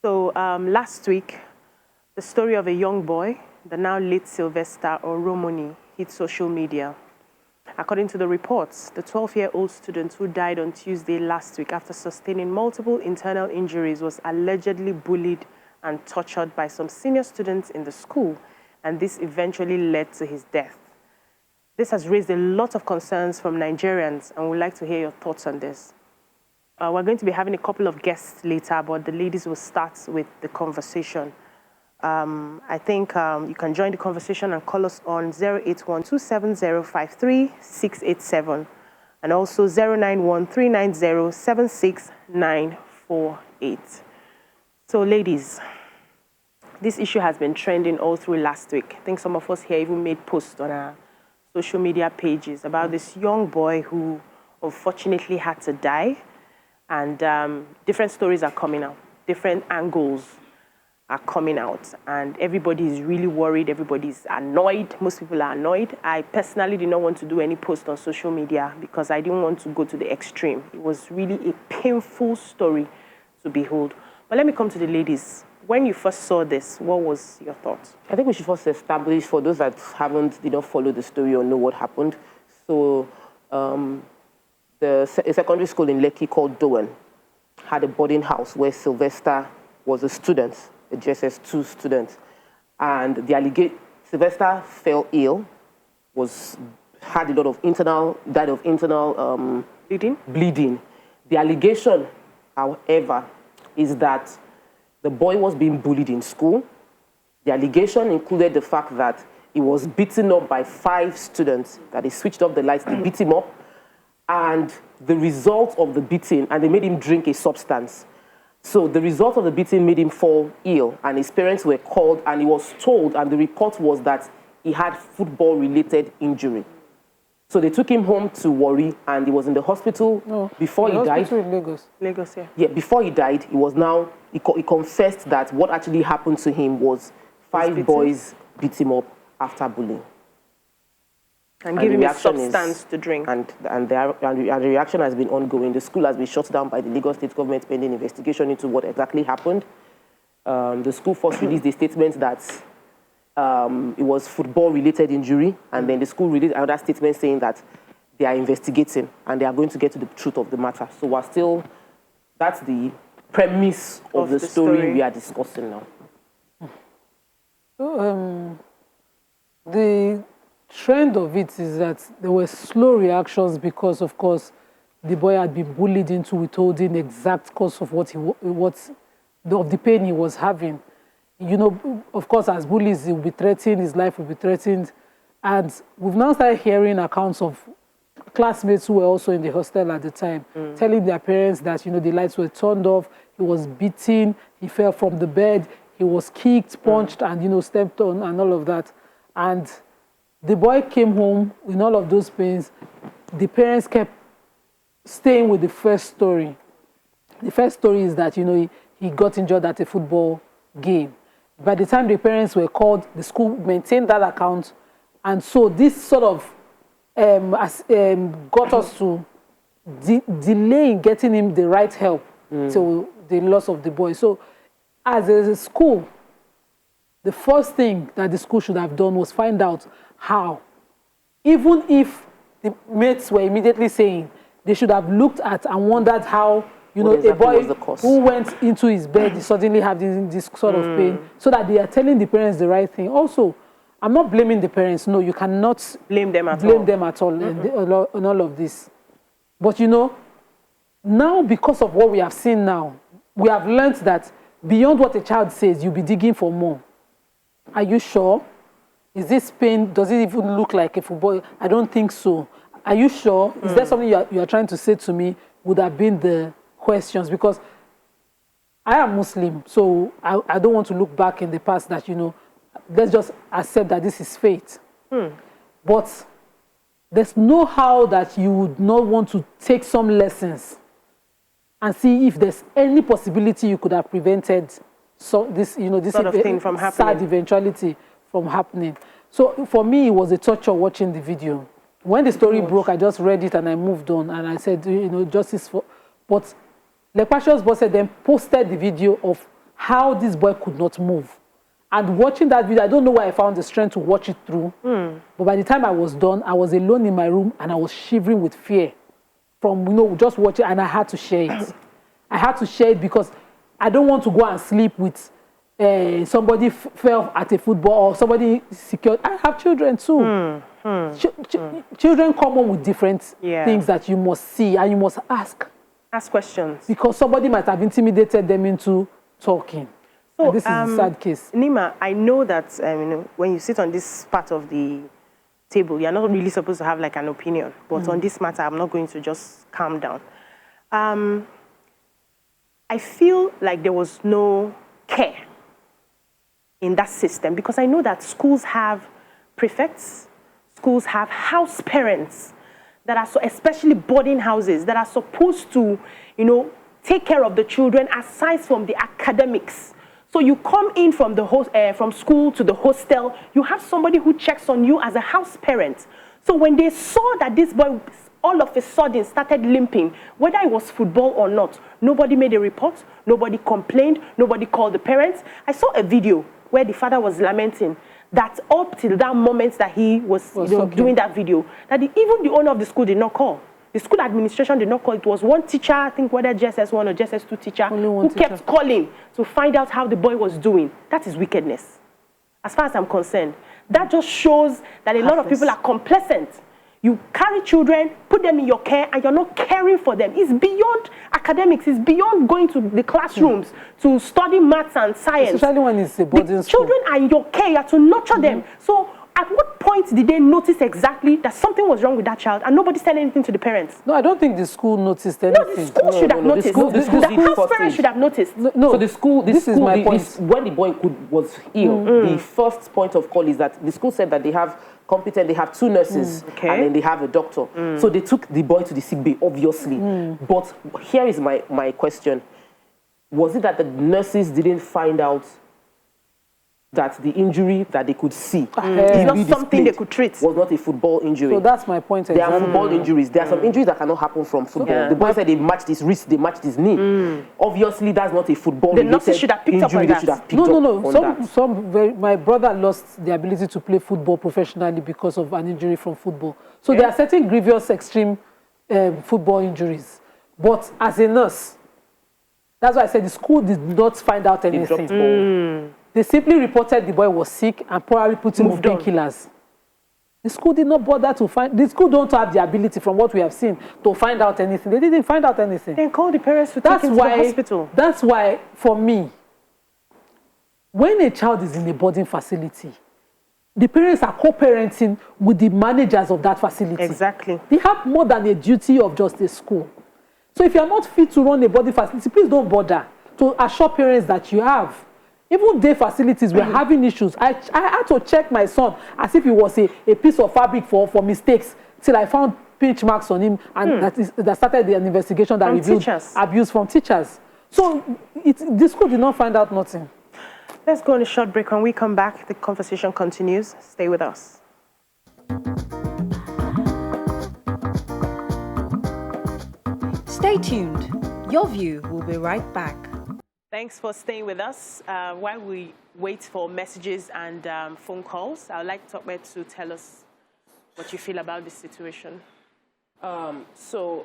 So last week, the story of a young boy, the now late Sylvester Oromoni, hit social media. According to the reports, the 12-year-old student who died on Tuesday last week after sustaining multiple internal injuries was allegedly bullied and tortured by some senior students in the school, and this eventually led to his death. This has raised a lot of concerns from Nigerians, and we'd like to hear your thoughts on this. We're going to be having a couple of guests later, but the ladies will start with the conversation. I think you can join the conversation and call us on 081-270-53687 and also 091-390-76948. So ladies, this issue has been trending all through last week. I think some of us here even made posts on our social media pages about this young boy who unfortunately had to die, and different stories are coming out, different angles are coming out, and everybody is really worried, everybody's annoyed, most people are annoyed. I personally did not want to do any post on social media because I didn't want to go to the extreme. It was really a painful story to behold. But let me come to the ladies. When you first saw this, what was your thoughts? I think we should first establish, for those that did not follow the story or know what happened. So a secondary school in Lekki called Dowen had a boarding house where Sylvester was a student, a GSS 2 student, and Sylvester fell ill, had a lot of died of internal bleeding. The allegation, however, is that the boy was being bullied in school. The allegation included the fact that he was beaten up by 5 students, that they switched off the lights, they beat him up, and the result of the beating, and they made him drink a substance. So the result of the beating made him fall ill, and his parents were called, and he was told, and the report was that he had football-related injury. So they took him home to Warri, and he was in the hospital before he died. In Lagos. Lagos, yeah. Yeah, before he died, he confessed that what actually happened to him was 5 boys beat him up after bullying. And give him a substance to drink. And the reaction has been ongoing. The school has been shut down by the Lagos State government pending investigation into what exactly happened. The school first released a statement that it was football-related injury, and then the school released another statement saying that they are investigating and they are going to get to the truth of the matter. So that's the premise of the story we are discussing now. The trend of it is that there were slow reactions because, of course, the boy had been bullied into withholding the exact cause of the pain he was having. You know, of course, as bullies, he will be threatened, his life will be threatened. And we've now started hearing accounts of classmates who were also in the hostel at the time, telling their parents that, you know, the lights were turned off, he was beaten, he fell from the bed, he was kicked, punched, and, you know, stepped on and all of that. And the boy came home with all of those pains. The parents kept staying with the first story. The first story is that, you know, he got injured at a football game. By the time the parents were called, the school maintained that account. And so this sort of got us to delay in getting him the right help to the loss of the boy. So as a school, the first thing that the school should have done was find out how. Even if the mates were immediately saying, they should have looked at and wondered how, you know, a boy who went into his bed is suddenly having this sort of pain, so that they are telling the parents the right thing. Also, I'm not blaming the parents. No, you cannot blame them at all in all of this. But, you know, now because of what we have seen now, we have learned that beyond what a child says, you'll be digging for more. Are you sure? Is this pain, does it even look like a football? I don't think so. Are you sure? Is there something you are trying to say to me? Would have been the questions, because I am Muslim, so I don't want to look back in the past that, you know, let's just accept that this is fate. But there's no how that you would not want to take some lessons and see if there's any possibility you could have prevented this sort of thing from happening. Sad eventuality from happening. So for me, it was a torture watching the video. When the story broke, I just read it and I moved on, and I said, you know, justice for. But Lekki Phase One then posted the video of how this boy could not move. And watching that video, I don't know why I found the strength to watch it through. But by the time I was done, I was alone in my room and I was shivering with fear from, just watching, and I had to share it. I had to share it because I don't want to go and sleep with somebody fell at a football or somebody secured. I have children too. Children come home with different things that you must see and you must ask. Ask questions. Because somebody might have intimidated them into talking. So, and this is a sad case. Nima, I know that when you sit on this part of the table, you're not really supposed to have like an opinion. But on this matter, I'm not going to just calm down. I feel like there was no care in that system because I know that schools have prefects, schools have house parents that are, especially boarding houses, that are supposed to, take care of the children aside from the academics. So you come in from the from school to the hostel, you have somebody who checks on you as a house parent. So when they saw that this boy all of a sudden started limping, whether it was football or not, nobody made a report, nobody complained, nobody called the parents. I saw a video where the father was lamenting that up till that moment that he was doing that video, that even the owner of the school did not call. The school administration did not call. It was one teacher, I think whether GSS 1 or GSS 2 teacher, who kept calling to find out how the boy was doing. That is wickedness. As far as I'm concerned, that just shows that a lot of people are complacent. You carry children, put them in your care, and you're not caring for them. It's beyond academics. It's beyond going to the classrooms to study maths and science. Especially when it's a boarding school. Children are in your care. You have to nurture them. So at what point did they notice exactly that something was wrong with that child and nobody said anything to the parents? No, I don't think the school noticed anything. No, the school should have noticed. The house parents should have noticed. No, so the school, this is my point. When the boy was ill, the first point of call is that the school said that they have they have 2 nurses and then they have a doctor. So they took the boy to the sick bay, obviously. But here is my question. Was it that the nurses didn't find out that the injury that they could see it's not something they could treat? Was not a football injury. So that's my point. There are football injuries. There are some injuries that cannot happen from football. The boy said they matched his wrist, they matched his knee. Obviously, that's not a football the nurses should have picked up on that. No. My brother lost the ability to play football professionally because of an injury from football. So there are certain grievous, extreme football injuries. But as a nurse, that's why I said the school did not find out anything. They simply reported the boy was sick and probably put him on painkillers. The school did not bother to find. The school don't have the ability, from what we have seen, to find out anything. They didn't find out anything. Then call the parents to take him to the hospital. That's why, for me, when a child is in a boarding facility, the parents are co-parenting with the managers of that facility. Exactly. They have more than a duty of just a school. So if you are not fit to run a boarding facility, please don't bother to assure parents that you have. Even day facilities were having issues. I had to check my son as if it was a piece of fabric for mistakes till I found pinch marks on him, and that started an investigation that revealed abuse from teachers. So the school did not find out nothing. Let's go on a short break. When we come back, the conversation continues. Stay with us. Stay tuned. Your View will be right back. Thanks for staying with us. While we wait for messages and phone calls, I would like Tope to tell us what you feel about this situation. So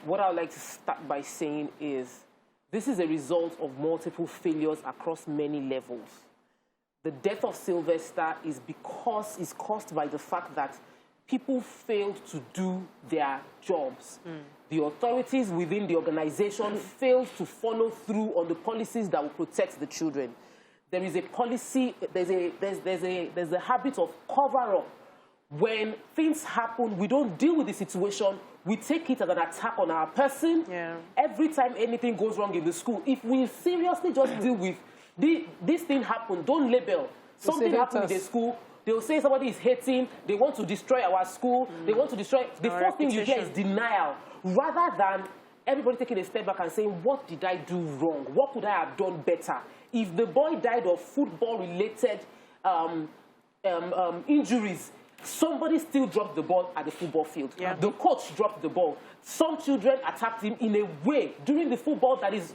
what I would like to start by saying is this is a result of multiple failures across many levels. The death of Sylvester is caused by the fact that people failed to do their jobs. The authorities within the organization failed to follow through on the policies that will protect the children. There is a policy, there's a habit of cover-up. When things happen, we don't deal with the situation. We take it as an attack on our person. Every time anything goes wrong in the school, if we seriously just deal with this thing happened, don't label. Something happened in the school, they'll say somebody is hating, they want to destroy our school, they want to destroy. The first thing you hear is denial, rather than everybody taking a step back and saying, what did I do wrong? What could I have done better? If the boy died of football-related injuries, somebody still dropped the ball at the football field. The coach dropped the ball. Some children attacked him in a way during the football that is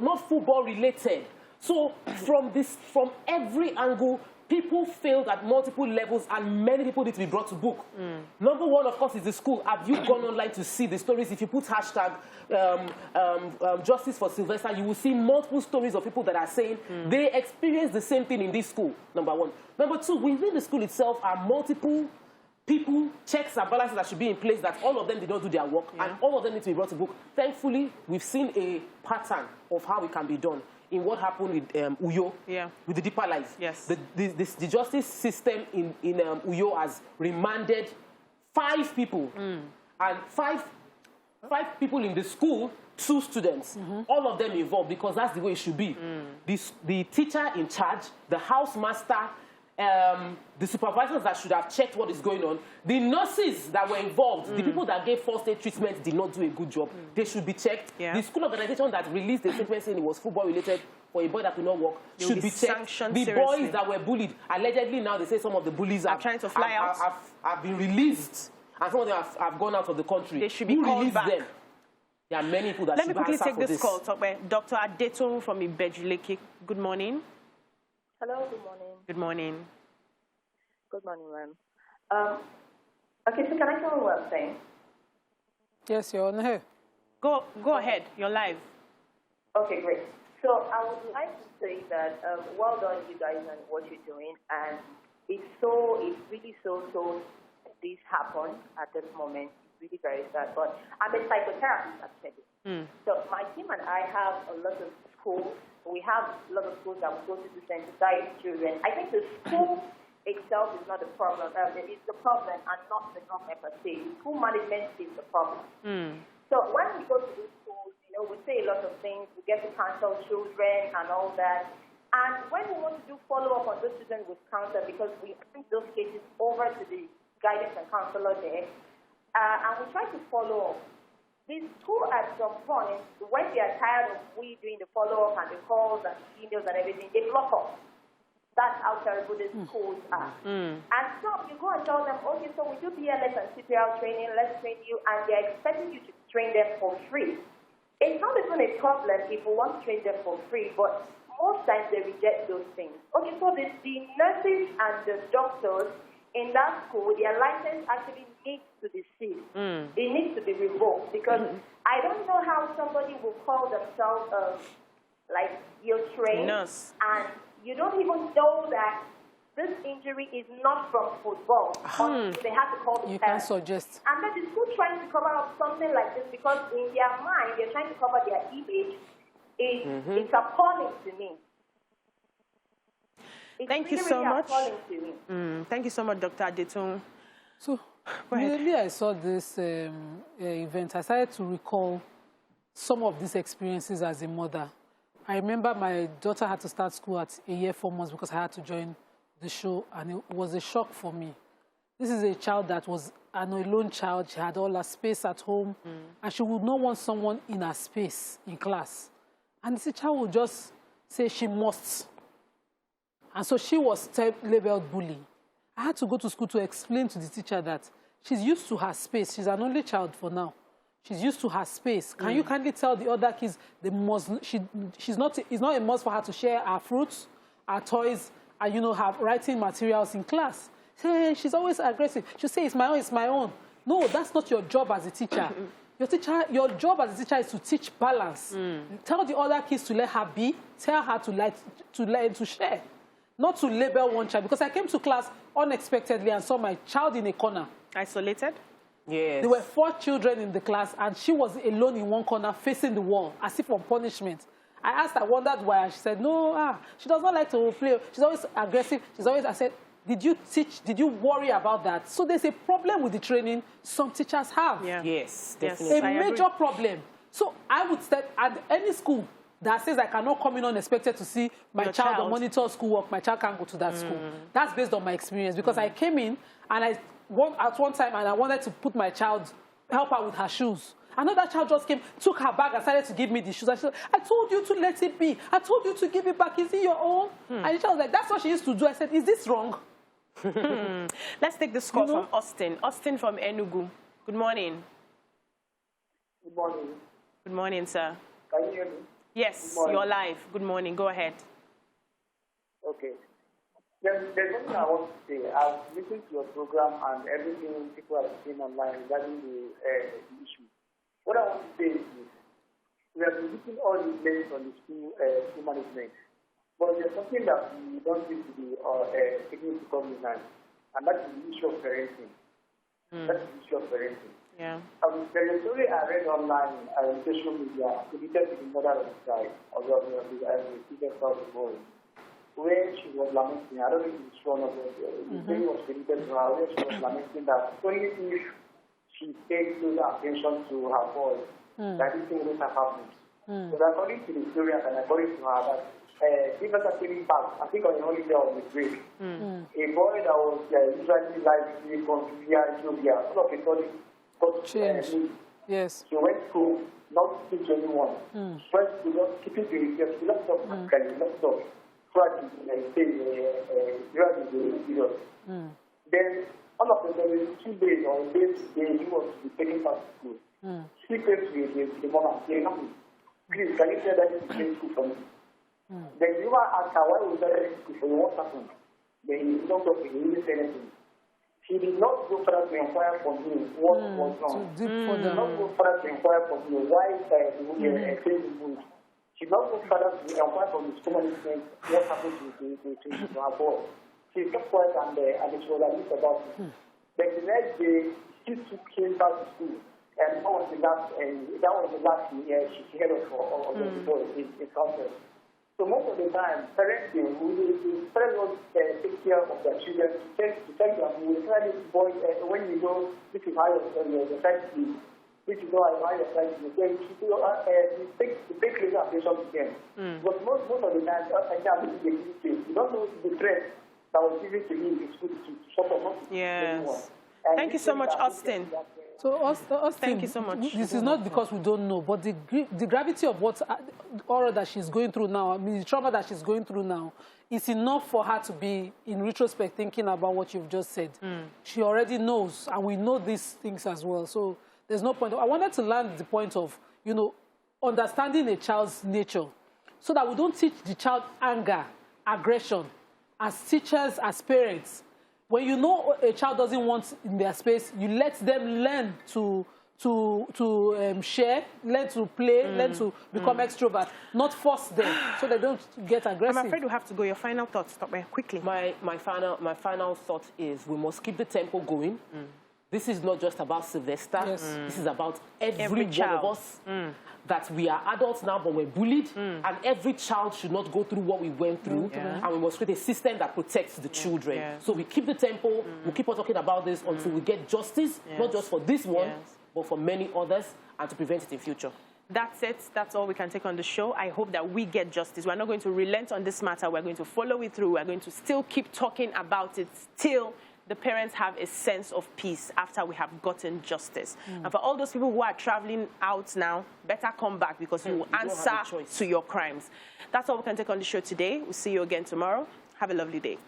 not football related. So from every angle, people failed at multiple levels, and many people need to be brought to book. Number one, of course, is the school. Have you gone online to see the stories? If you put hashtag justice for Sylvester, you will see multiple stories of people that are saying they experienced the same thing in this school, number one. Number two, within the school itself are multiple people, checks and balances that should be in place, that all of them did not do their work, and all of them need to be brought to book. Thankfully, we've seen a pattern of how it can be done in what happened with Uyo, with the deeper life. Yes. The justice system in Uyo has remanded 5 people, and five people in the school, 2 students, all of them involved, because that's the way it should be. The teacher in charge, the housemaster, the supervisors that should have checked what is going on, the nurses that were involved, the people that gave first aid treatment did not do a good job. They should be checked. The school organization that released the statement saying it was football related for a boy that could not walk should be checked. The boys that were bullied, allegedly now they say some of the bullies are trying to fly out, have been released, and some of them have gone out of the country. They should be called back. Them? There are many people that Let should me quickly answer take for this call, Tope. Dr. Adeton from Lekki. Good morning. Hello, good morning. Good morning. Good morning, ma'am. Okay, so can I tell you what I'm saying? Yes, you're on here. Go ahead. You're live. Okay, great. So I would like to say that well done, you guys, on what you're doing, and it's really so this happened at this moment. It's really very sad, but I'm a psychotherapist actually. So my team and I have a lot of schools. We have a lot of schools that we go to sensitize children. I think the school itself is not the problem. It's the problem and not the government per se. School management is the problem. So when we go to these schools, we say a lot of things. We get to counsel children and all that. And when we want to do follow-up on those children with counsel, because we bring those cases over to the guidance and counselor there, and we try to follow up. The school at some point, when they are tired of we doing the follow-up and the calls and emails and everything, they block us. That's how terrible these schools are. And so you go and tell them, okay, so we do BLS and CPR training, let's train you, and they're expecting you to train them for free. It's not even a problem if we want to train them for free, but most times they reject those things. Okay, so the nurses and the doctors in that school, their license actually needs to be seized. It needs to be revoked, because I don't know how somebody will call themselves like you're trained Nurse. and you don't even know that this injury is not from football. They have to call the You parents. can suggest. And then the school trying to cover up something like this because in their mind they're trying to cover their image. It's appalling to me. Thank you so much. Thank you so much, Dr. Adeton. So, immediately I saw this event, I started to recall some of these experiences as a mother. I remember my daughter had to start school at a year, 4 months because I had to join the show, and it was a shock for me. This is a child that was a lone child. She had all her space at home, and she would not want someone in her space in class. And the teacher would just say she must. And so she was labeled bully. I had to go to school to explain to the teacher that she's used to her space. She's an only child for now. She's used to her space. Can you kindly tell the other kids they must? It's not a must for her to share her fruits, her toys, and her writing materials in class. She's always aggressive. She'll say, "It's my own. It's my own." No, that's not your job as a teacher. Your job as a teacher is to teach balance. Tell the other kids to let her be. Tell her to share, not to label one child. Because I came to class unexpectedly and saw my child in a corner, Isolated. Yes. There were 4 children in the class, and she was alone in one corner facing the wall, as if on punishment. I asked her, wondered why, and she said, no, she does not like to play. She's always aggressive. I said, did you worry about that? So there's a problem with the training some teachers have. Yeah. Yes, definitely. A major problem. So I would say at any school that says I cannot come in unexpected to see my child or monitor schoolwork, my child can't go to that school. That's based on my experience, because I came in and at one time I wanted to put my child, help her with her shoes. Another child just came, took her bag and started to give me the shoes. I said, I told you to let it be. I told you to give it back. Is it your own? And the child was like, that's what she used to do. I said, is this wrong? Let's take this call from Austin. Austin from Enugu. Good morning. Good morning. Good morning, sir. Can you hear me? Yes, you're live. Good morning. Go ahead. Okay. There's something I want to say. I've listened to your program and everything people are saying online regarding the issue. What I want to say is this. We have been looking all the blames on the school management. But there's something that we don't seem to be taking into cognizance, and that's the issue of parenting. That's the issue of parenting. Yeah. There's a story I read online on social media related to the mother of the child, or the student of the boy, where she was lamenting. I don't know if it's true or not, but the story was related to her, where she was lamenting that only if she paid closer attention to her boy, that this thing wouldn't have happened. But according to the story and according to her, that give us a feeling back, I think on the holiday on the break, a boy that was usually like from Ethiopia, all of a sudden got changed. Yes. She went to not speak to anyone. She went to not keep it to herself. She not stop practically, not stop. Throughout the period. Then all of a sudden, 2 days or a day, he was to be taken back to school. She came to the mom and said, please, can you tell that you came to school for me? Then you were asked her, why was that school for you? What happened? Then he did not talk, he didn't say anything. She did not go further to inquire from him what was wrong. She did not go further to inquire from him why the mood. She did not go further to inquire from his common sense what happened to her boy. She kept quiet and she was amused about it. Then the next day, she came back to school. And that was the last year she heard of the boy in conference. So most of the time, parents will take care of their children to tell them, we will tell this boy, when you know this is how your child is, this is how your child is, then you take closer attention to them. But most of the time, you don't know the threat that was given to him in school to sort of not to anyone. Thank you so much, Austin. So, Austin, thank you so much. This is not because we don't know, but the gravity of what horror that she's going through now, I mean, the trauma that she's going through now, is enough for her to be, in retrospect, thinking about what you've just said. She already knows, and we know these things as well. So there's no point. I wanted to land the point of, understanding a child's nature, so that we don't teach the child anger, aggression, as teachers, as parents. When you know a child doesn't want in their space, you let them learn to share, learn to play, learn to become extrovert, not force them so they don't get aggressive. I'm afraid we have to go. Your final thoughts, Tope, quickly. My final thought is we must keep the tempo going. This is not just about Sylvester. Yes. This is about every one child. of us. That we are adults now, but we're bullied, and every child should not go through what we went through, and we must create a system that protects the children. So we keep the tempo, we keep on talking about this until we get justice, not just for this one, but for many others, and to prevent it in future. That's it. That's all we can take on the show. I hope that we get justice. We're not going to relent on this matter. We're going to follow it through. We're going to still keep talking about it till the parents have a sense of peace after we have gotten justice. And for all those people who are traveling out now, better come back because you will answer to your crimes. That's all we can take on the show today. We'll see you again tomorrow. Have a lovely day.